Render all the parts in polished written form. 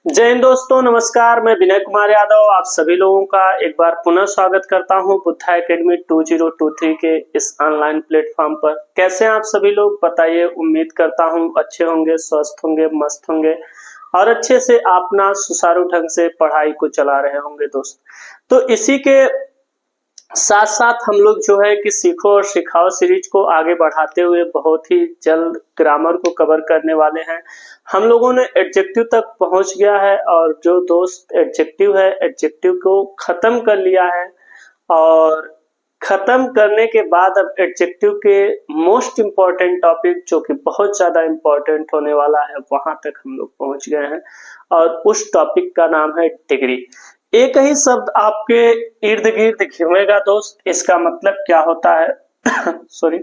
जय हिंद दोस्तों, नमस्कार। मैं विनय कुमार यादव आप सभी लोगों का एक बार पुनः स्वागत करता हूं बुद्धा एकेडमी 2023 के इस ऑनलाइन प्लेटफॉर्म पर। कैसे हैं आप सभी लोग बताइए। उम्मीद करता हूं अच्छे होंगे, स्वस्थ होंगे, मस्त होंगे और अच्छे से अपना सुचारू ढंग से पढ़ाई को चला रहे होंगे दोस्त। तो इसी के साथ साथ हम लोग जो है कि सीखो और सिखाओ सीरीज को आगे बढ़ाते हुए बहुत ही जल्द ग्रामर को कवर करने वाले हैं। हम लोगों ने एडजेक्टिव तक पहुंच गया है और जो दोस्त एडजेक्टिव है एडजेक्टिव को खत्म कर लिया है और खत्म करने के बाद अब एडजेक्टिव के मोस्ट इम्पॉर्टेंट टॉपिक जो कि बहुत ज्यादा इम्पोर्टेंट होने वाला है वहां तक हम लोग पहुंच गए हैं और उस टॉपिक का नाम है डिग्री। एक ही शब्द आपके इर्द गिर्द घूमेगा दोस्त। इसका मतलब क्या होता है सॉरी,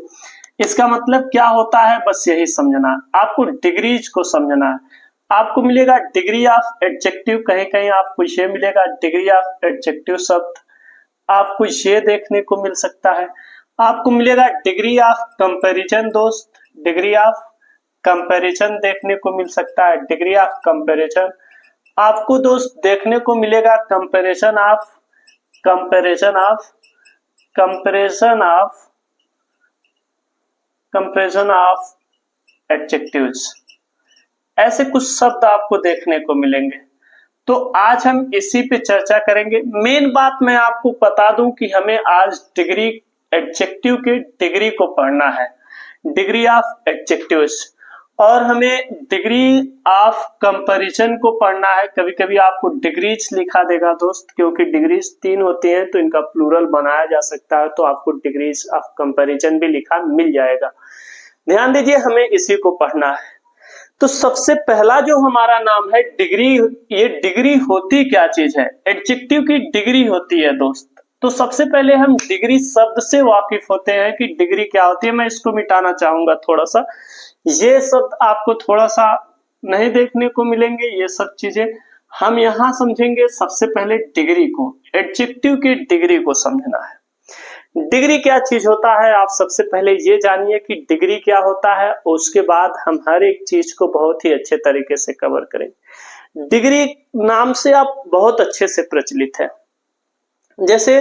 इसका मतलब क्या होता है बस यही समझना है। आपको डिग्रीज को समझना है। आपको मिलेगा डिग्री ऑफ एडजेक्टिव, कहीं कहीं आपको ये मिलेगा डिग्री ऑफ एडजेक्टिव शब्द, आपको ये देखने को मिल सकता है। आपको मिलेगा डिग्री ऑफ कंपैरिजन दोस्त, डिग्री ऑफ कंपैरिजन देखने को मिल सकता है, डिग्री ऑफ कंपैरिजन। आपको दोस्त देखने को मिलेगा comparison of comparison of comparison of comparison of adjectives. ऐसे कुछ शब्द आपको देखने को मिलेंगे। तो आज हम इसी पे चर्चा करेंगे। मेन बात मैं आपको बता दूं कि हमें आज डिग्री एडजेक्टिव के डिग्री को पढ़ना है, डिग्री ऑफ एडजेक्टिव्स, और हमें डिग्री ऑफ कंपैरिजन को पढ़ना है। कभी कभी आपको डिग्रीज लिखा देगा दोस्त, क्योंकि डिग्रीज 3 होती हैं तो इनका प्लूरल बनाया जा सकता है, तो आपको डिग्रीज ऑफ कंपैरिजन भी लिखा मिल जाएगा। ध्यान दीजिए, हमें इसी को पढ़ना है। तो सबसे पहला जो हमारा नाम है डिग्री, ये डिग्री होती क्या चीज है? एडजेक्टिव की डिग्री होती है दोस्त। तो सबसे पहले हम डिग्री शब्द से वाकिफ होते हैं कि डिग्री क्या होती है। मैं इसको मिटाना चाहूंगा थोड़ा सा, ये शब्द आपको थोड़ा सा नहीं देखने को मिलेंगे। ये सब चीजें हम यहाँ समझेंगे। सबसे पहले डिग्री को, एडजेक्टिव की डिग्री को समझना है। डिग्री क्या चीज होता है, आप सबसे पहले ये जानिए कि डिग्री क्या होता है, और उसके बाद हम हर एक चीज को बहुत ही अच्छे तरीके से कवर करेंगे। डिग्री नाम से आप बहुत अच्छे से प्रचलित है। जैसे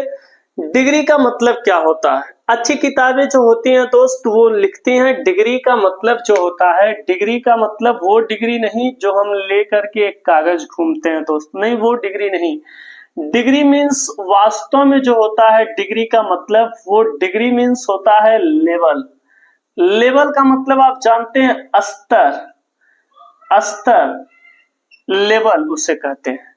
डिग्री का मतलब क्या होता है, अच्छी किताबें जो होती हैं दोस्त वो लिखती हैं डिग्री का मतलब जो होता है, डिग्री का मतलब वो डिग्री नहीं जो हम लेकर के एक कागज घूमते हैं दोस्त, नहीं, वो डिग्री नहीं। डिग्री मीन्स वास्तव में जो होता है डिग्री का मतलब, वो डिग्री मीन्स होता है लेवल। लेवल का मतलब आप जानते हैं स्तर, स्तर लेवल उसे कहते हैं।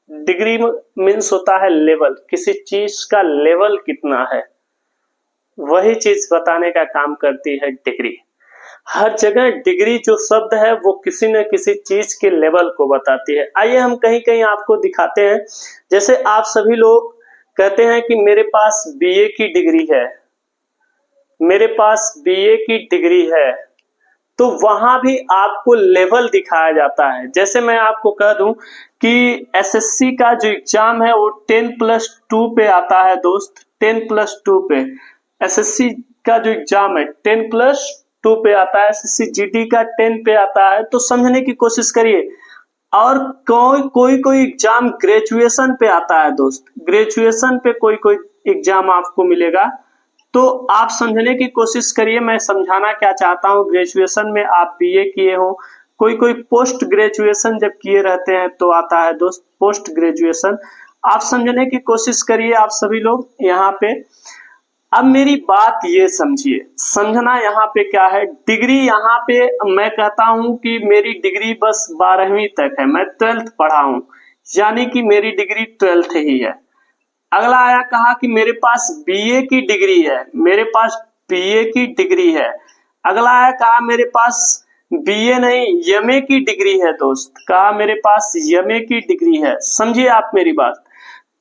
डिग्री मीन्स होता है लेवल, किसी चीज का लेवल कितना है वही चीज बताने का काम करती है डिग्री। हर जगह डिग्री जो शब्द है वो किसी न किसी चीज के लेवल को बताती है। आइए हम कहीं कहीं आपको दिखाते हैं। जैसे आप सभी लोग कहते हैं कि मेरे पास बीए की डिग्री है, मेरे पास बीए की डिग्री है, तो वहां भी आपको लेवल दिखाया जाता है। जैसे मैं आपको कह दूं कि एसएससी का जो एग्जाम है वो 10+2 पे आता है दोस्त, 10+2 पे एसएससी का जो एग्जाम है 10+2 पे आता है। एसएससी जीडी का 10 पे आता है, तो समझने की कोशिश करिए। और कोई एग्जाम ग्रेजुएशन पे आता है दोस्त, ग्रेजुएशन पे कोई एग्जाम आपको मिलेगा, तो आप समझने की कोशिश करिए। मैं समझाना क्या चाहता हूँ, ग्रेजुएशन में आप बीए किए हो, कोई पोस्ट ग्रेजुएशन जब किए रहते हैं तो आता है दोस्त पोस्ट ग्रेजुएशन। आप समझने की कोशिश करिए आप सभी लोग यहाँ पे। अब मेरी बात ये समझिए, समझना यहाँ पे क्या है, डिग्री यहाँ पे मैं कहता हूँ कि मेरी डिग्री बस 12वीं तक है, मैं 12th पढ़ा हूँ, यानी कि मेरी डिग्री 12th ही है। अगला आया, कहा कि मेरे पास बीए की डिग्री है, मेरे पास बीए की डिग्री है। अगला आया, कहा मेरे पास बीए नहीं एमए की डिग्री है दोस्त, कहा मेरे पास एमए की डिग्री है। समझिए आप मेरी बात।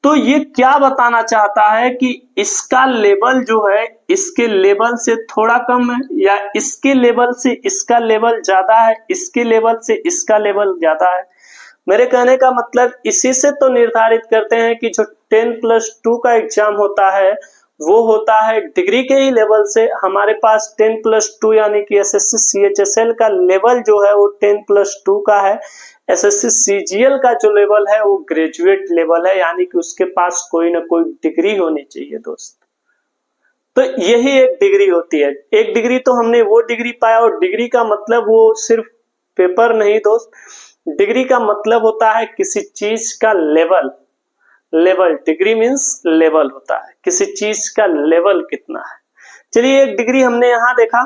तो ये क्या बताना चाहता है कि इसका लेवल जो है इसके लेवल से थोड़ा कम है, या इसके लेवल से इसका लेवल ज्यादा है, इसके लेवल से इसका लेवल ज्यादा है। मेरे कहने का मतलब इसी से तो निर्धारित करते हैं कि जो 10+2 का एग्जाम होता है वो होता है डिग्री के ही लेवल से। हमारे पास 10+2 यानी कि एसएससी सीएचएसएल का लेवल जो है वो 10+2 का है। एसएससी सीजीएल का जो लेवल है वो ग्रेजुएट लेवल है, यानी कि उसके पास कोई ना कोई डिग्री होनी चाहिए दोस्त। तो यही एक डिग्री होती है। एक डिग्री तो हमने वो डिग्री पाया, और डिग्री का मतलब वो सिर्फ पेपर नहीं दोस्त, डिग्री का मतलब होता है किसी चीज का level. Level, degree means level होता है, किसी चीज का लेवल कितना है। चलिए एक डिग्री हमने यहाँ देखा,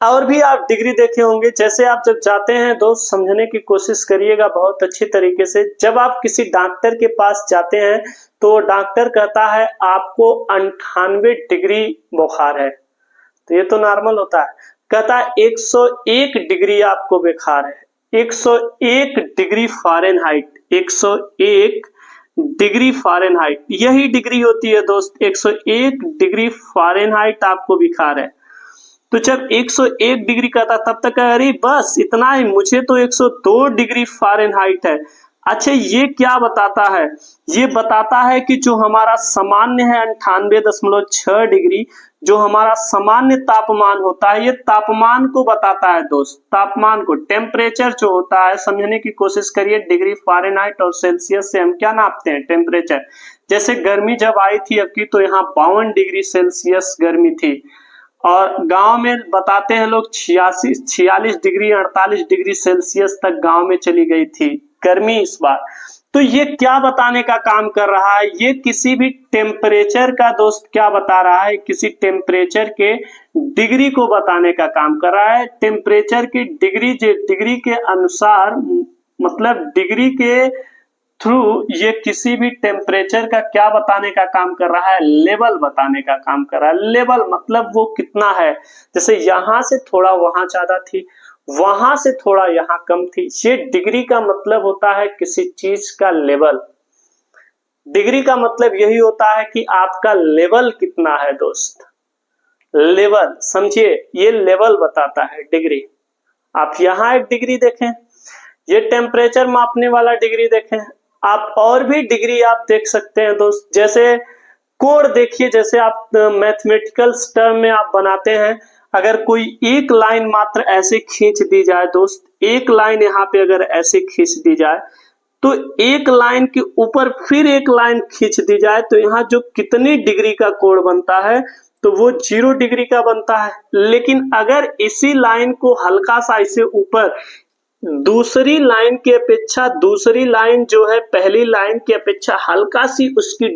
और भी आप डिग्री देखे होंगे। जैसे आप जब जाते हैं दोस्त, समझने की कोशिश करिएगा बहुत अच्छी तरीके से। जब आप किसी डॉक्टर के पास जाते हैं तो डॉक्टर कहता है आपको 98 डिग्री बुखार है, तो ये तो नॉर्मल होता है। कहता है 101 डिग्री आपको बुखार है, 101 डिग्री फ़ारेनहाइट, 101 डिग्री फ़ारेनहाइट, यही डिग्री होती है दोस्त। 101 डिग्री फ़ारेनहाइट आपको बुखार है। तो जब 101 डिग्री का था तब तक अरे बस इतना ही, मुझे तो 102 डिग्री फ़ारेनहाइट है। अच्छा, ये क्या बताता है? ये बताता है कि जो हमारा सामान्य है 98.6 डिग्री, जो हमारा सामान्य तापमान होता है, ये तापमान को बताता है दोस्त। तापमान को, टेम्परेचर जो होता है, समझने की कोशिश करिए। डिग्री फ़ारेनहाइट और सेल्सियस से हम क्या नापते हैं? टेम्परेचर। जैसे गर्मी जब आई थी अब की, तो यहाँ 52 डिग्री सेल्सियस गर्मी थी, और गांव में बताते हैं लोग 46 डिग्री 48 डिग्री सेल्सियस तक गांव में चली गई थी गर्मी इस बार। तो ये क्या बताने का काम कर रहा है? ये किसी भी टेम्परेचर का दोस्त क्या बता रहा है? किसी टेम्परेचर के डिग्री को बताने का काम कर रहा है। टेम्परेचर की डिग्री, डिग्री के अनुसार, मतलब डिग्री के थ्रू ये किसी भी टेम्परेचर का क्या बताने का काम कर रहा है? लेवल बताने का काम कर रहा है। लेवल मतलब वो कितना है। जैसे यहां से थोड़ा वहां ज्यादा थी, वहां से थोड़ा यहां कम थी। ये डिग्री का मतलब होता है किसी चीज का लेवल। डिग्री का मतलब यही होता है कि आपका लेवल कितना है दोस्त। लेवल समझिए, ये लेवल बताता है डिग्री। आप यहाँ एक डिग्री देखें, ये टेम्परेचर मापने वाला डिग्री देखें। आप और भी डिग्री आप देख सकते हैं दोस्त। जैसे कोड देखिए, जैसे आप मैथमेटिकल टर्म में आप बनाते हैं, अगर कोई एक लाइन मात्र ऐसे खींच दी जाए दोस्त, एक लाइन यहाँ पे अगर ऐसे खींच दी जाए, तो एक लाइन के ऊपर फिर एक लाइन खींच दी जाए, तो यहाँ जो कितनी डिग्री का कोण बनता है, तो वो 0 डिग्री का बनता है। लेकिन अगर इसी लाइन को हल्का सा इसे ऊपर, दूसरी लाइन की अपेक्षा, दूसरी लाइन जो है पहली लाइन की अपेक्षा हल्का सी उसकी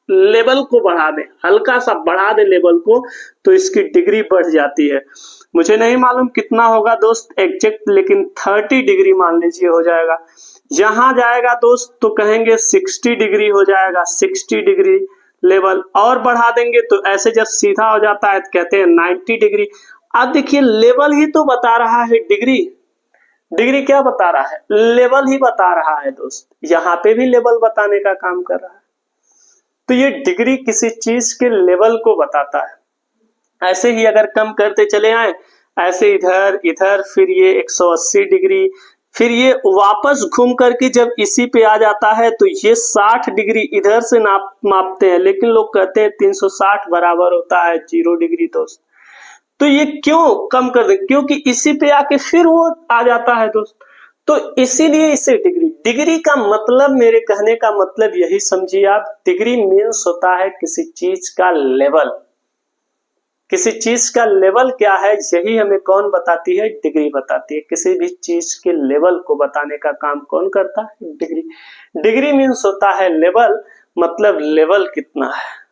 लेवल को बढ़ा दे, हल्का सा बढ़ा दे लेवल को, तो इसकी डिग्री बढ़ जाती है। मुझे नहीं मालूम कितना होगा दोस्त एग्जैक्ट, लेकिन 30 डिग्री मान लीजिए हो जाएगा। यहां जाएगा दोस्त तो कहेंगे 60 डिग्री हो जाएगा, 60 डिग्री लेवल। और बढ़ा देंगे तो ऐसे जब सीधा हो जाता है तो कहते हैं 90 डिग्री। अब देखिए लेवल ही तो बता रहा है डिग्री। डिग्री क्या बता रहा है? लेवल ही बता रहा है दोस्त। यहाँ पे भी लेवल बताने का काम कर रहा है। तो ये डिग्री किसी चीज के लेवल को बताता है। ऐसे ही अगर कम करते चले आए, ऐसे इधर इधर, फिर ये 180 डिग्री, फिर ये वापस घूम करके जब इसी पे आ जाता है तो ये 60 डिग्री इधर से मापते हैं, लेकिन लोग कहते हैं 360 बराबर होता है 0 डिग्री दोस्त। तो ये क्यों कम कर दे? क्योंकि इसी पे आके फिर वो आ जाता है दोस्त। तो इसीलिए इसे डिग्री, डिग्री का मतलब, मेरे कहने का मतलब यही समझिए आप, डिग्री मीन्स होता है किसी चीज का लेवल। किसी चीज का लेवल क्या है, यही हमें कौन बताती है? डिग्री बताती है। किसी भी चीज के लेवल को बताने का काम कौन करता है? डिग्री। डिग्री मीन्स होता है लेवल, मतलब लेवल कितना है,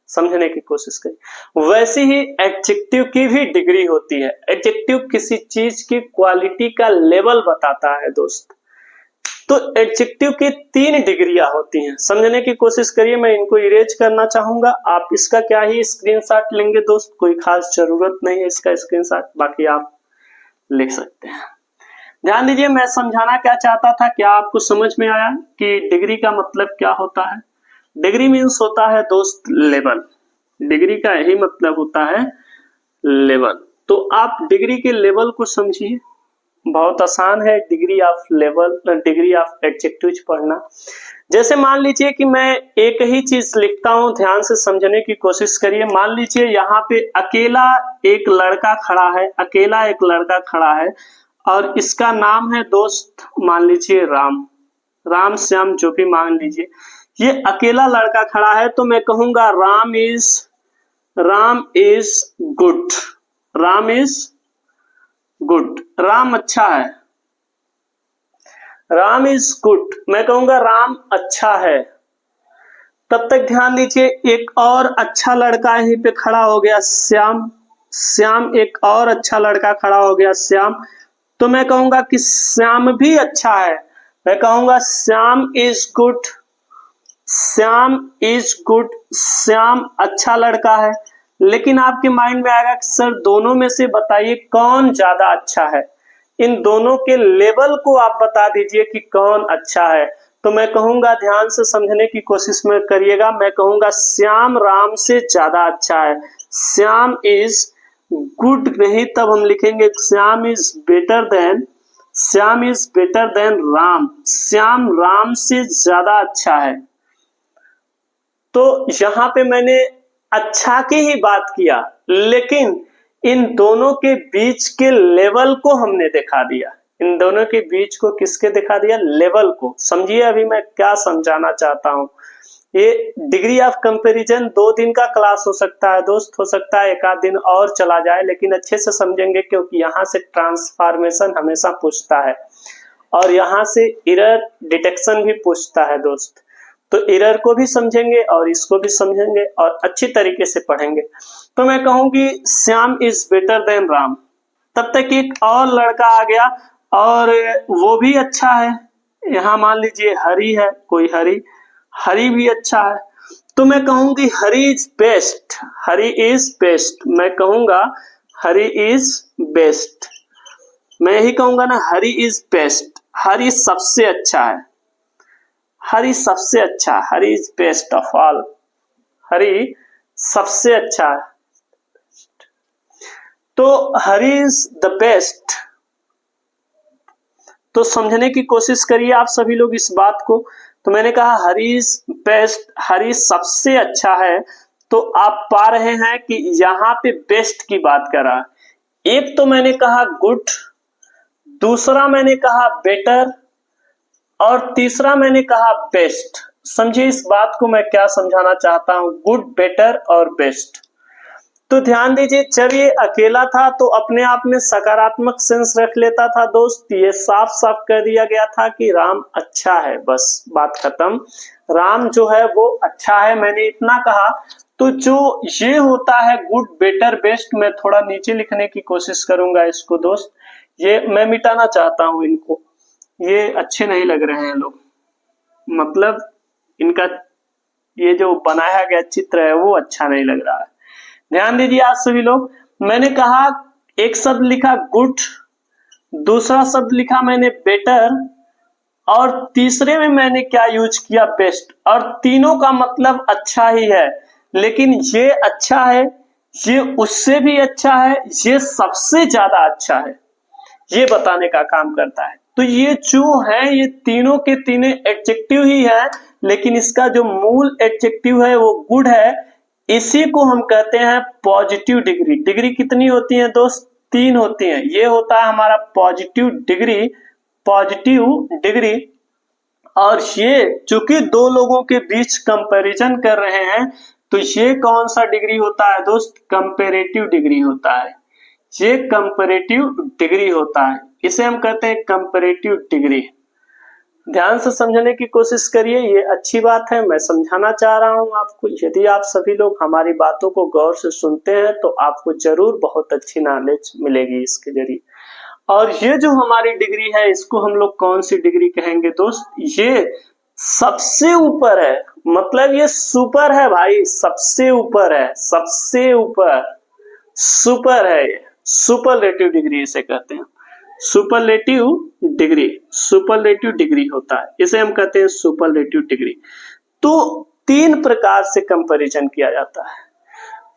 समझने की कोशिश करिए। वैसे ही एडजेक्टिव की भी डिग्री होती है। एडजेक्टिव किसी चीज की क्वालिटी का लेवल बताता है दोस्त। तो एडजेक्टिव की 3 डिग्रियां होती हैं, समझने की कोशिश करिए। मैं इनको इरेज करना चाहूंगा, आप इसका क्या ही स्क्रीनशॉट लेंगे दोस्त, कोई खास जरूरत नहीं है इसका स्क्रीनशॉट, बाकी आप लिख सकते हैं। ध्यान दीजिए, मैं समझाना क्या चाहता था, क्या आपको समझ में आया कि डिग्री का मतलब क्या होता है? डिग्री मीन्स होता है दोस्त लेवल। डिग्री का यही मतलब होता है लेवल। तो आप डिग्री के लेवल को समझिए, बहुत आसान है degree of level, degree of adjectives पढ़ना। जैसे मान लीजिए कि मैं एक ही चीज लिखता हूं, ध्यान से समझने की कोशिश करिए। मान लीजिए यहाँ पे अकेला एक लड़का खड़ा है, अकेला एक लड़का खड़ा है, और इसका नाम है दोस्त, मान लीजिए राम, राम श्याम जो भी मान लीजिए, ये अकेला लड़का खड़ा है तो मैं कहूंगा Ram is good, Ram is good, Ram अच्छा है, राम इज गुड, मैं कहूंगा राम अच्छा है। तब तक ध्यान दीजिए, एक और अच्छा लड़का यहीं पे खड़ा हो गया श्याम, श्याम एक और अच्छा लड़का खड़ा हो गया श्याम, तो मैं कहूंगा कि श्याम भी अच्छा है, मैं कहूंगा Shyam is good, Shyam is good, Shyam अच्छा लड़का है। लेकिन आपके माइंड में आएगा कि सर दोनों में से बताइए कौन ज्यादा अच्छा है, इन दोनों के लेवल को आप बता दीजिए कि कौन अच्छा है। तो मैं कहूंगा ध्यान से समझने की कोशिश में करिएगा, मैं कहूंगा श्याम राम से ज्यादा अच्छा है, श्याम इज गुड नहीं, तब हम लिखेंगे Shyam is better than, Shyam is better than Ram, Shyam Ram से ज्यादा अच्छा है। तो यहां पे मैंने अच्छा की ही बात किया, लेकिन इन दोनों के बीच के लेवल को हमने दिखा दिया, इन दोनों के बीच को किसके दिखा दिया, लेवल को। समझिए अभी मैं क्या समझाना चाहता हूं। ये डिग्री ऑफ कंपैरिजन 2 दिन का क्लास हो सकता है दोस्त, हो सकता है 1 आध दिन और चला जाए, लेकिन अच्छे से समझेंगे क्योंकि यहाँ से ट्रांसफॉर्मेशन हमेशा पूछता है और यहाँ से एरर डिटेक्शन भी पूछता है दोस्त। तो एरर को भी समझेंगे और इसको भी समझेंगे और अच्छी तरीके से पढ़ेंगे। तो मैं कहूंगी Shyam is better than Ram. तब तक एक और लड़का आ गया और वो भी अच्छा है, यहाँ मान लीजिए हरी है, कोई हरी, हरी भी अच्छा है, तो मैं कहूंगी Hari is best, Hari is best, मैं कहूंगा हरी इज बेस्ट, मैं यही कहूंगा ना हरी इज बेस्ट, हरी सबसे अच्छा है, हरी सबसे अच्छा, हरी इज बेस्ट ऑफ ऑल, हरी सबसे अच्छा है। तो हरी इज द बेस्ट, तो समझने की कोशिश करिए आप सभी लोग इस बात को। तो मैंने कहा हरी इज बेस्ट, हरी सबसे अच्छा है, तो आप पा रहे हैं कि यहाँ पे बेस्ट की बात कर रहा है। एक तो मैंने कहा गुड, दूसरा मैंने कहा बेटर और तीसरा मैंने कहा बेस्ट। समझिए इस बात को मैं क्या समझाना चाहता हूं, गुड, बेटर और बेस्ट। तो ध्यान दीजिए, जब ये अकेला था तो अपने आप में सकारात्मक सेंस रख लेता था दोस्त, ये साफ साफ कर दिया गया था कि राम अच्छा है, बस बात खत्म, राम जो है वो अच्छा है, मैंने इतना कहा। तो जो ये होता है गुड, बेटर, बेस्ट, मैं थोड़ा नीचे लिखने की कोशिश करूंगा इसको दोस्त, ये मैं मिटाना चाहता हूं इनको, ये अच्छे नहीं लग रहे हैं लोग, मतलब इनका ये जो बनाया गया चित्र है वो अच्छा नहीं लग रहा है। ध्यान दीजिए आप सभी लोग, मैंने कहा एक शब्द लिखा गुड, दूसरा शब्द लिखा मैंने बेटर और तीसरे में मैंने क्या यूज किया, बेस्ट, और तीनों का मतलब अच्छा ही है, लेकिन ये अच्छा है, ये उससे भी अच्छा है, ये सबसे ज्यादा अच्छा है, ये बताने का काम करता है। तो ये जो है ये तीनों के तीनों एडजेक्टिव ही है, लेकिन इसका जो मूल एडजेक्टिव है वो गुड है, इसी को हम कहते हैं पॉजिटिव डिग्री। डिग्री कितनी होती है दोस्त, 3 होती हैं, ये होता है हमारा पॉजिटिव डिग्री, पॉजिटिव डिग्री। और ये चूंकि 2 लोगों के बीच कंपैरिजन कर रहे हैं तो ये कौन सा डिग्री होता है दोस्त, कंपैरेटिव डिग्री होता है, ये कंपैरेटिव डिग्री होता है, इसे हम कहते हैं कंपैरेटिव डिग्री। ध्यान से समझने की कोशिश करिए, ये अच्छी बात है, मैं समझाना चाह रहा हूं आपको। यदि आप सभी लोग हमारी बातों को गौर से सुनते हैं तो आपको जरूर बहुत अच्छी नॉलेज मिलेगी इसके जरिए। और ये जो हमारी डिग्री है इसको हम लोग कौन सी डिग्री कहेंगे दोस्त, ये सबसे ऊपर है, मतलब ये सुपर है भाई, सबसे ऊपर है, सबसे ऊपर, सुपर है, ये सुपरलेटिव डिग्री इसे कहते हैं, सुपरलेटिव डिग्री, सुपरलेटिव डिग्री होता है, इसे हम कहते हैं सुपरलेटिव डिग्री। तो 3 प्रकार से कंपैरिजन किया जाता है।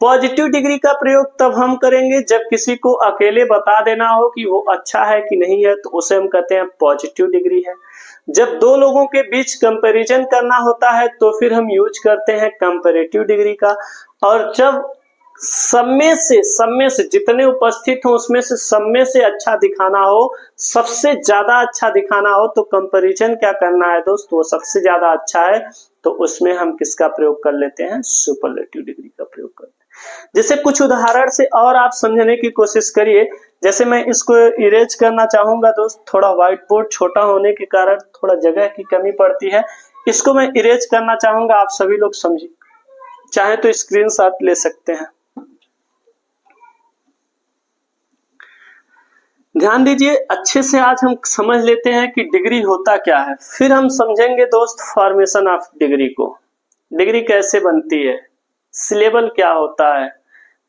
पॉजिटिव डिग्री का प्रयोग तब हम करेंगे जब किसी को अकेले बता देना हो कि वो अच्छा है कि नहीं है, तो उसे हम कहते हैं पॉजिटिव डिग्री है। जब 2 लोगों के बीच कंपैरिजन करना होता है तो फिर हम यूज करते हैं कंपैरेटिव डिग्री का। और जब सब में से जितने उपस्थित हो उसमें से सब में से अच्छा दिखाना हो, सबसे ज्यादा अच्छा दिखाना हो, तो कंपैरिजन क्या करना है दोस्त, वो सबसे ज्यादा अच्छा है तो उसमें हम किसका प्रयोग कर लेते हैं, सुपरलेटिव डिग्री का प्रयोग करते हैं। जैसे कुछ उदाहरण से और आप समझने की कोशिश करिए। जैसे मैं इसको इरेज करना चाहूंगा दोस्त, थोड़ा व्हाइट बोर्ड छोटा होने के कारण थोड़ा जगह की कमी पड़ती है, इसको मैं इरेज करना चाहूंगा, आप सभी लोग समझिए, चाहे तो स्क्रीनशॉट ले सकते हैं। ध्यान दीजिए, अच्छे से आज हम समझ लेते हैं कि डिग्री होता क्या है, फिर हम समझेंगे दोस्त फॉर्मेशन ऑफ डिग्री को, डिग्री कैसे बनती है, सिलेबल क्या होता है,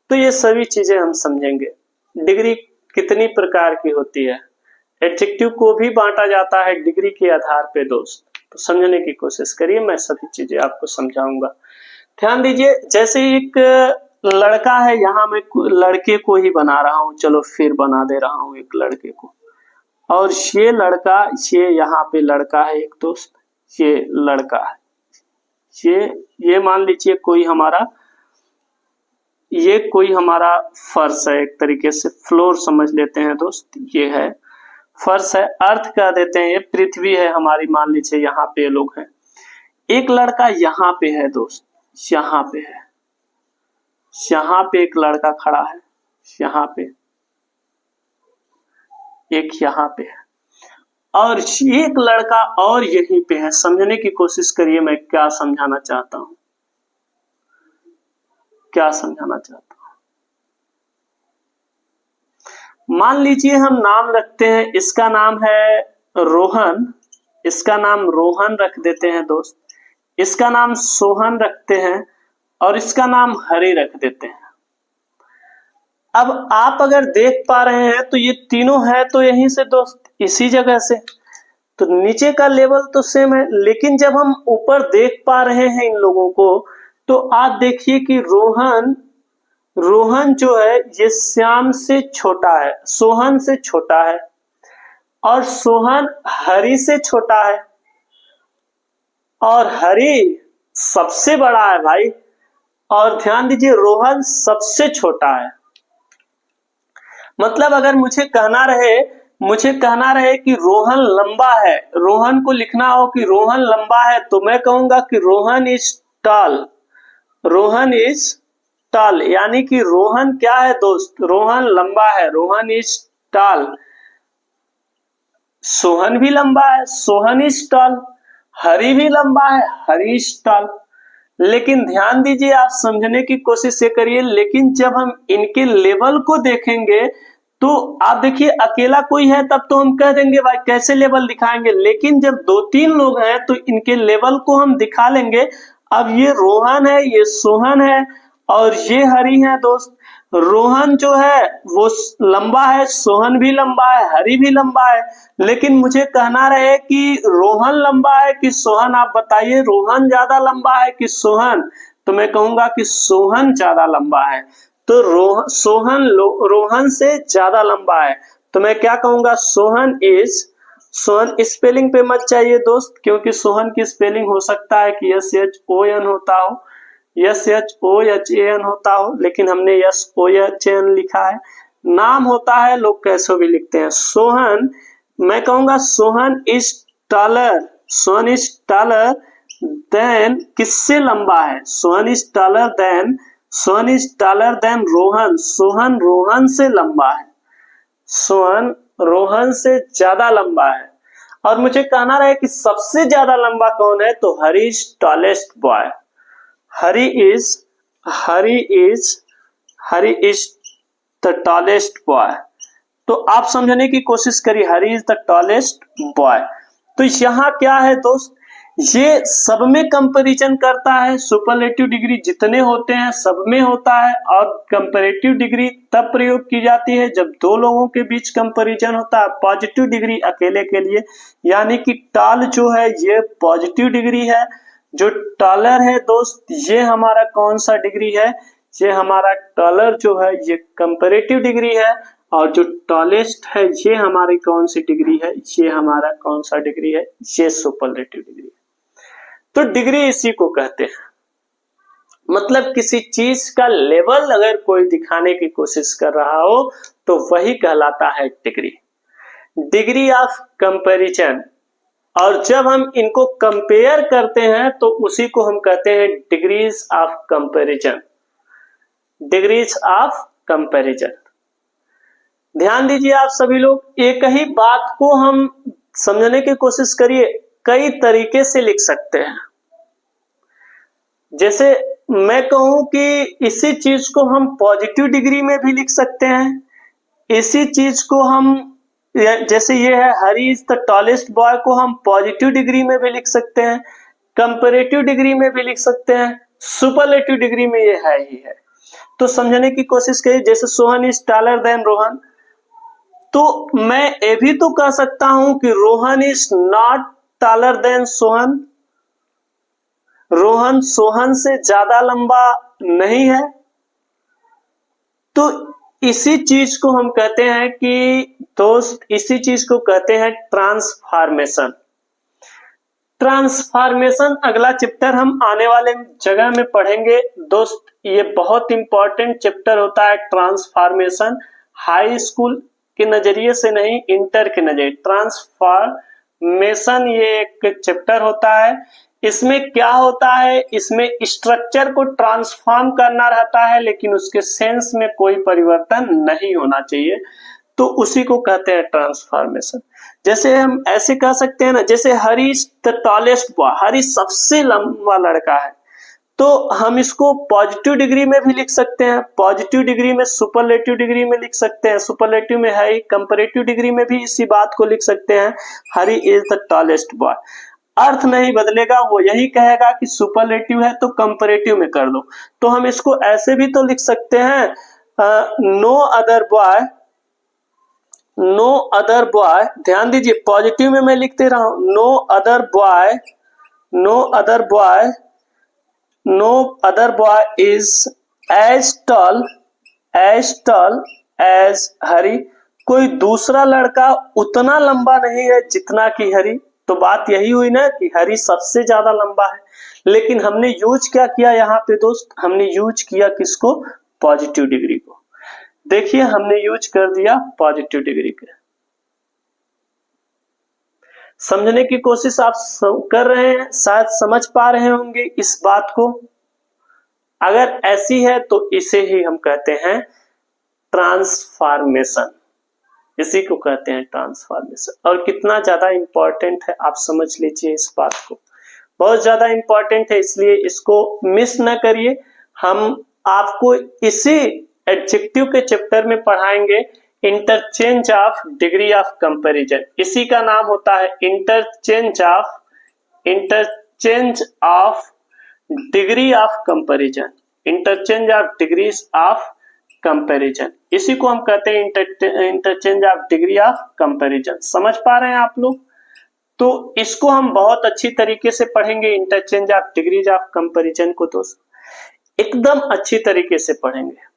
तो ये सभी चीजें हम समझेंगे। डिग्री कितनी प्रकार की होती है, एडजेक्टिव को भी बांटा जाता है डिग्री के आधार पे दोस्त, तो समझने की कोशिश करिए, मैं सभी चीजें आपको समझाऊंगा। ध्यान दीजिए, जैसे एक लड़का है, यहाँ मैं लड़के को ही बना रहा हूं, चलो फिर बना दे रहा हूं एक लड़के को, और ये लड़का, ये यहाँ पे लड़का है एक दोस्त, ये लड़का है, ये मान लीजिए कोई हमारा, ये कोई हमारा फर्श है, एक तरीके से फ्लोर समझ लेते हैं दोस्त, ये है फर्श है, अर्थ कह देते हैं, ये पृथ्वी है हमारी, मान लीजिए यहाँ पे लोग हैं। एक लड़का यहाँ पे है दोस्त, यहाँ पे है, यहाँ पे एक लड़का खड़ा है, यहाँ पे एक, यहाँ पे है, और एक लड़का और यहीं पे है। समझने की कोशिश करिए मैं क्या समझाना चाहता हूं, क्या समझाना चाहता हूं। मान लीजिए हम नाम रखते हैं, इसका नाम है रोहन, इसका नाम रोहन रख देते हैं दोस्त, इसका नाम सोहन रखते हैं, और इसका नाम हरि रख देते हैं। अब आप अगर देख पा रहे हैं तो ये तीनों है तो यहीं से दोस्त, इसी जगह से, तो नीचे का लेवल तो सेम है, लेकिन जब हम ऊपर देख पा रहे हैं इन लोगों को, तो आप देखिए कि रोहन जो है ये श्याम से छोटा है, सोहन से छोटा है, और सोहन हरि से छोटा है, और हरि सबसे बड़ा है भाई, और ध्यान दीजिए रोहन सबसे छोटा है। मतलब अगर मुझे कहना रहे कि रोहन लंबा है, रोहन को लिखना हो कि रोहन लंबा है, तो मैं कहूंगा कि Rohan is tall, Rohan is tall, यानी कि रोहन क्या है दोस्त, रोहन लंबा है, रोहन इज टॉल। सोहन भी लंबा है, सोहन इज टॉल, हरि भी लंबा है, हरि इज टॉल। लेकिन ध्यान दीजिए, आप समझने की कोशिश से करिए, लेकिन जब हम इनके लेवल को देखेंगे तो आप देखिए अकेला कोई है तब तो हम कह देंगे भाई कैसे लेवल दिखाएंगे, लेकिन जब दो तीन लोग हैं तो इनके लेवल को हम दिखा लेंगे। अब ये रोहन है, ये सोहन है, और ये हरि है दोस्त। रोहन जो है वो लंबा है, सोहन भी लंबा है, हरि भी लंबा है, लेकिन मुझे कहना रहे कि रोहन लंबा है कि सोहन, आप बताइए रोहन ज्यादा लंबा है कि सोहन, तो मैं कहूंगा कि सोहन ज्यादा लंबा है। तो रोहन से ज्यादा लंबा है, तो मैं क्या कहूंगा, सोहन स्पेलिंग पे मत चाहिए दोस्त, क्योंकि सोहन की स्पेलिंग हो सकता है कि SHON होता हो, SHOHAN होता हो, लेकिन हमने SOHAN लिखा है। नाम होता है, लोग कैसे भी लिखते हैं। सोहन, मैं कहूंगा Sohan is taller, Sohan is taller then, किससे लंबा है, Sohan is taller then Rohan, Sohan Rohan से लंबा है, सोहन रोहन से ज्यादा लंबा है। और मुझे कहना रहे कि सबसे ज्यादा लंबा कौन है, तो Hari is tallest boy, Hari is the tallest boy. तो आप समझने की कोशिश करिए, Hari is the tallest boy. तो यहाँ क्या है दोस्त, ये सब में कंपैरिजन करता है, सुपरलेटिव डिग्री जितने होते हैं सब में होता है, और कंपैरेटिव डिग्री तब प्रयोग की जाती है जब दो लोगों के बीच कंपैरिजन होता है। पॉजिटिव डिग्री अकेले के लिए, यानी कि टॉल जो है ये पॉजिटिव डिग्री है, जो टॉलर है दोस्त ये हमारा कौन सा डिग्री है, ये हमारा टॉलर जो है ये कंपैरेटिव डिग्री है, और जो टॉलेस्ट है ये हमारी कौन सी डिग्री है, ये हमारा कौन सा डिग्री है, ये सुपरलेटिव डिग्री है। तो डिग्री इसी को कहते हैं। मतलब किसी चीज का लेवल अगर कोई दिखाने की कोशिश कर रहा हो तो वही कहलाता है डिग्री। डिग्री ऑफ कंपैरिजन, और जब हम इनको कंपेयर करते हैं तो उसी को हम कहते हैं degrees of comparison. Degrees of comparison. ध्यान दीजिए आप सभी लोग, एक ही बात को हम समझने की कोशिश करिए, कई तरीके से लिख सकते हैं। जैसे मैं कहूं कि इसी चीज को हम पॉजिटिव डिग्री में भी लिख सकते हैं, इसी चीज को हम, जैसे ये है हरी इज द टॉलेस्ट बॉय, को हम पॉजिटिव डिग्री में भी लिख सकते हैं, कंपैरेटिव डिग्री में भी लिख सकते हैं, सुपरलेटिव डिग्री में ये है ही है। तो समझने की कोशिश करिए, जैसे Sohan is taller then Rohan, तो मैं ये भी तो कह सकता हूं कि Rohan is not taller then Sohan, Rohan Sohan से ज्यादा लंबा नहीं है। तो इसी चीज को हम कहते हैं कि दोस्त, इसी चीज को कहते हैं ट्रांसफॉर्मेशन। ट्रांसफॉर्मेशन अगला चैप्टर हम आने वाले जगह में पढ़ेंगे दोस्त, ये बहुत इंपॉर्टेंट चैप्टर होता है ट्रांसफॉर्मेशन। हाई स्कूल के नजरिए से नहीं, इंटर के नजरिए ट्रांसफॉर्मेशन ये एक चैप्टर होता है। इसमें क्या होता है, इसमें स्ट्रक्चर को ट्रांसफॉर्म करना रहता है लेकिन उसके सेंस में कोई परिवर्तन नहीं होना चाहिए, तो उसी को कहते हैं ट्रांसफॉर्मेशन। जैसे हम ऐसे कह सकते हैं ना, जैसे हरी इज द टॉलेस्ट बॉय, हरी सबसे लंबा लड़का है, तो हम इसको पॉजिटिव डिग्री में भी लिख सकते हैं, पॉजिटिव डिग्री में, सुपरलेटिव डिग्री में लिख सकते हैं, सुपरलेटिव में है, कंपैरेटिव डिग्री में भी इसी बात को लिख सकते हैं, Hari is the tallest boy. अर्थ नहीं बदलेगा, वो यही कहेगा कि सुपरलेटिव है तो कंपैरेटिव में कर दो। तो हम इसको ऐसे भी तो लिख सकते हैं, no other boy, no other boy, ध्यान दीजिए पॉजिटिव में मैं लिखते रहा हूं, no other boy, no other boy, no other boy is as tall as Hari, कोई दूसरा लड़का उतना लंबा नहीं है जितना कि हरी। तो बात यही हुई ना कि हरी सबसे ज्यादा लंबा है, लेकिन हमने यूज क्या किया यहाँ पे दोस्त, हमने यूज किया किसको, पॉजिटिव डिग्री को। देखिए हमने यूज कर दिया पॉजिटिव डिग्री के। समझने की कोशिश आप कर रहे हैं, शायद समझ पा रहे होंगे इस बात को। अगर ऐसी है तो इसे ही हम कहते हैं ट्रांसफॉर्मेशन, इसी को कहते हैं ट्रांसफॉर्मेशन। और कितना ज्यादा इंपॉर्टेंट है आप समझ लीजिए इस बात को, बहुत ज्यादा इंपॉर्टेंट है, इसलिए इसको मिस न करिए। हम आपको इसी एडजेक्टिव के चैप्टर में पढ़ाएंगे interchange of degree of comparison, इसी का नाम होता है interchange of degree of comparison, interchange of degrees of comparison, इसी को हम कहते हैं interchange of degree of comparison. समझ पा रहे हैं आप लोग? तो इसको हम बहुत अच्छी तरीके से पढ़ेंगे, interchange of degrees of comparison को दोस्त एकदम अच्छी तरीके से पढ़ेंगे।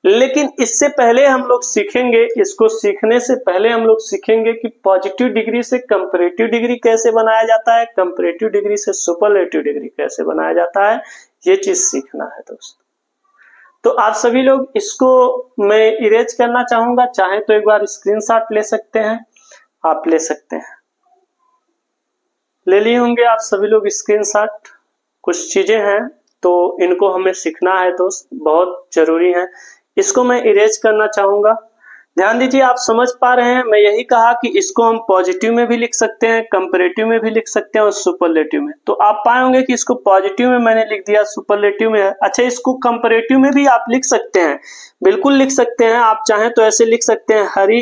लेकिन इससे पहले हम लोग सीखेंगे, इसको सीखने से पहले हम लोग सीखेंगे कि पॉजिटिव डिग्री से कंपैरेटिव डिग्री कैसे बनाया जाता है, कंपैरेटिव डिग्री से सुपरलेटिव डिग्री कैसे बनाया जाता है, ये चीज सीखना है दोस्त। तो आप सभी लोग इसको मैं इरेज करना चाहूंगा, चाहे तो एक बार स्क्रीनशॉट ले सकते हैं, आप ले सकते हैं, ले लिए होंगे आप सभी लोग स्क्रीनशॉट। कुछ चीजें हैं तो इनको हमें सीखना है दोस्त, बहुत जरूरी है। इसको मैं इरेज करना चाहूंगा, ध्यान दीजिए आप समझ पा रहे हैं। मैं यही कहा कि इसको हम पॉजिटिव में भी लिख सकते हैं, कंपैरेटिव में भी लिख सकते हैं और सुपरलेटिव में। तो आप पाएंगे कि इसको पॉजिटिव में मैंने लिख दिया, सुपरलेटिव में है। अच्छा, इसको कंपैरेटिव में भी आप लिख सकते हैं, बिल्कुल लिख सकते हैं। आप चाहें तो ऐसे लिख सकते हैं, Hari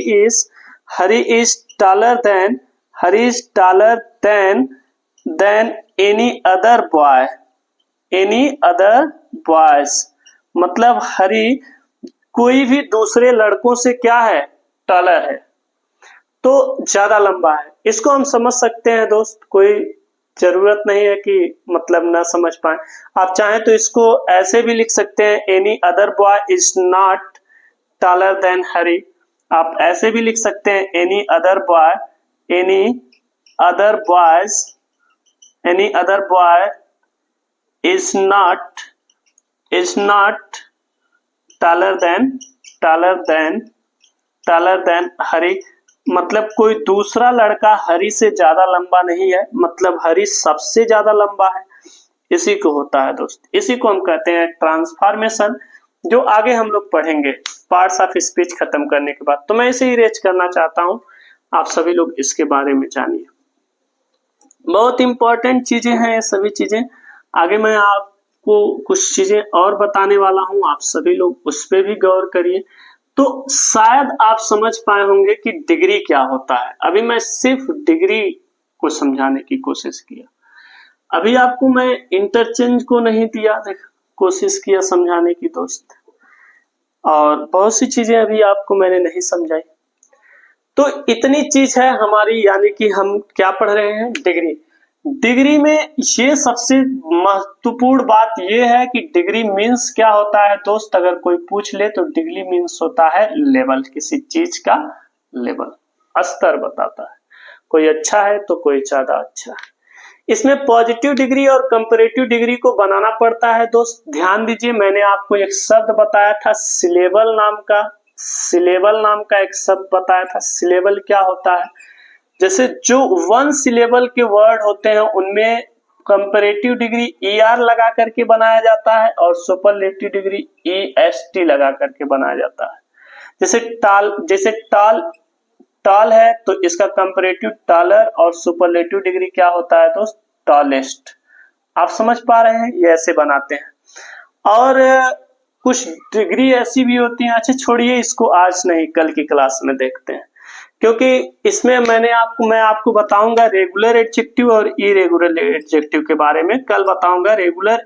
is taller than, Hari is taller than any other boy, any other boys, मतलब हरी कोई भी दूसरे लड़कों से क्या है, टॉलर है, तो ज्यादा लंबा है। इसको हम समझ सकते हैं दोस्त, कोई जरूरत नहीं है कि मतलब ना समझ पाए। आप चाहें तो इसको ऐसे भी लिख सकते हैं, any other boy is not taller than Hari. आप ऐसे भी लिख सकते हैं, any other boy is not taller than Hari, मतलब कोई दूसरा लड़का हरी से ज्यादा लंबा नहीं है, मतलब हरी सबसे ज्यादा लंबा है। इसी को होता है दोस्त, इसी को हम कहते हैं ट्रांसफॉर्मेशन, जो आगे हम लोग पढ़ेंगे पार्ट्स ऑफ स्पीच खत्म करने के बाद। तो मैं इसे इरेज करना चाहता हूं, आप सभी लोग इसके बारे में जानिए। बहुत इंपॉर्टेंट चीजें हैं ये सभी चीजें, आगे मैं आपको कुछ चीजें और बताने वाला हूं, आप सभी लोग उस पर भी गौर करिए। तो शायद आप समझ पाए होंगे कि डिग्री क्या होता है। अभी मैं सिर्फ डिग्री को समझाने की कोशिश किया, अभी आपको मैं इंटरचेंज को नहीं दिया, कोशिश किया समझाने की दोस्त, और बहुत सी चीजें अभी आपको मैंने नहीं समझाई। तो इतनी चीज है हमारी, यानी कि हम क्या पढ़ रहे हैं, डिग्री। डिग्री में ये सबसे महत्वपूर्ण बात ये है कि डिग्री मीन्स क्या होता है दोस्त, अगर कोई पूछ ले तो डिग्री मीन्स होता है लेवल, किसी चीज का लेवल, स्तर बताता है। कोई अच्छा है तो कोई ज्यादा अच्छा है। इसमें पॉजिटिव डिग्री और कंपैरेटिव डिग्री को बनाना पड़ता है दोस्त। ध्यान दीजिए, मैंने आपको एक शब्द बताया था सिलेबल नाम का एक शब्द बताया था। सिलेबल क्या होता है, जैसे जो वन सिलेबल के वर्ड होते हैं उनमें कंपैरेटिव डिग्री ER लगा करके बनाया जाता है और सुपरलेटिव डिग्री EST लगा करके बनाया जाता है। जैसे टॉल है तो इसका कंपैरेटिव टॉलर और सुपरलेटिव डिग्री क्या होता है दोस्त, टॉलेस्ट। आप समझ पा रहे हैं, ये ऐसे बनाते हैं। और कुछ डिग्री ऐसी भी होती है, अच्छा छोड़िए इसको, आज नहीं कल की क्लास में देखते हैं, क्योंकि इसमें मैं आपको बताऊंगा रेगुलर एडजेक्टिव और इरेगुलर एडजेक्टिव के बारे में, कल बताऊंगा। रेगुलर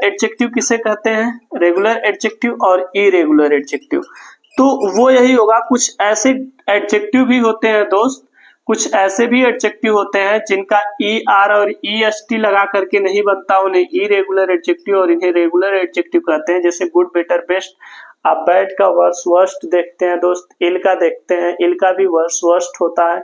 एडजेक्टिव किसे कहते हैं, रेगुलर एडजेक्टिव और इरेगुलर एडजेक्टिव। तो वो यही होगा। कुछ ऐसे एडजेक्टिव भी होते हैं दोस्त, कुछ ऐसे भी एडजेक्टिव होते हैं जिनका ER और EST लगा करके नहीं बनता, उन्हें इरेगुलर एडजेक्टिव और इन्हें रेगुलर एडजेक्टिव कहते हैं। जैसे गुड, बेटर, बेस्ट। आप बैड का वर्स वर्स्ट देखते हैं दोस्त, इल का देखते हैं, इल का भी वर्स वर्स्ट होता है।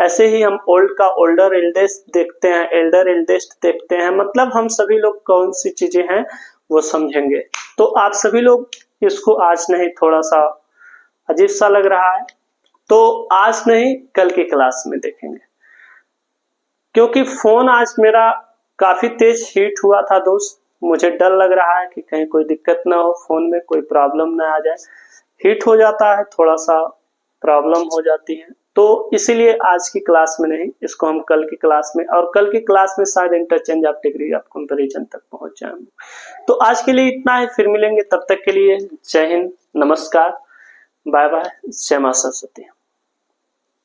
ऐसे ही हम ओल्ड का ओल्डर, एल्डेस्ट देखते हैं, एल्डर एल्डेस्ट देखते हैं। मतलब हम सभी लोग कौन सी चीजें हैं वो समझेंगे। तो आप सभी लोग इसको आज नहीं, थोड़ा सा अजीब सा लग रहा है तो आज नहीं कल की क्लास में देखेंगे, क्योंकि फोन आज मेरा काफी तेज हीट हुआ था दोस्त। मुझे डर लग रहा है कि कहीं कोई दिक्कत ना हो, फोन में कोई प्रॉब्लम ना आ जाए। हीट हो जाता है, थोड़ा सा प्रॉब्लम हो जाती है, तो इसीलिए आज की क्लास में नहीं, इसको हम कल की क्लास में, और कल की क्लास में शायद interchange of degree of comparison तक पहुंच जाएंगे। तो आज के लिए इतना है, फिर मिलेंगे, तब तक के लिए जय हिंद, नमस्कार, बाय बाय, जय मां सरस्वती।